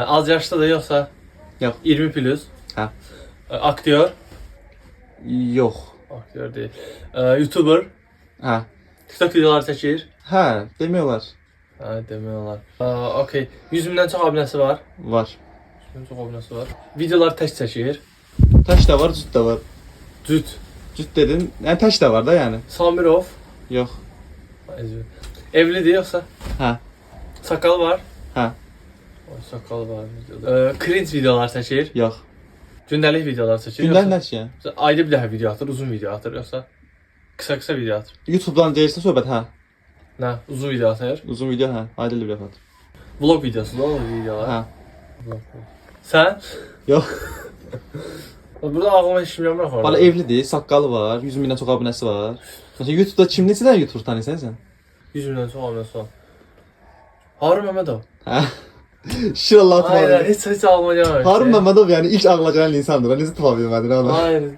Az yaşlı da yoksa? Yok. 20 plus. Ha. Aktör. Yok. Aktör değil. YouTuber. Ha. TikTok videoları çəkir. Ha, demiyorlar. Ha, demiyorlar. Okey. 100 bindən çox abunəsi var. Var. 100 bindən çox abunəsi var. Videolar tək çəkir. Taş da var, cüt de var. Cüt. Cüt dedin, yani taş da var da yani. Samirov. Yok. Evlidir yoxsa? Ha. Sakal var. Ha. Oy, sakal var videoda. Cringe videolar çəkir. Yok. Gündəlik videolar çəkir. Günden ne şey? Yoxsa ayda bir dəfə video atır, uzun video atır yoxsa? Qısa video atır. YouTube'dan gelirse söhbət ha. Nə? Uzun video atır. Uzun video ha. Ayda bir defa. Vlog videosu da o videolar. Ha. Sən? Yok. Burada ağlıma heç kim gəlmir axı. Valla evlidir, saqqalı var, 100 bindən çox abunəsi var. Mesela YouTube'da kim neçədən YouTuber tanıyırsan sən? 100 bindən çox abunəsi var. Harun Məmmədov. Ha. Şükür Allah'a Hayır, tanrım. heç ağlıma gəlməmişdi. Harun Məmmədov yani ilk ağla gelen insandır. Necə tapa bilmədin ona? Hayır.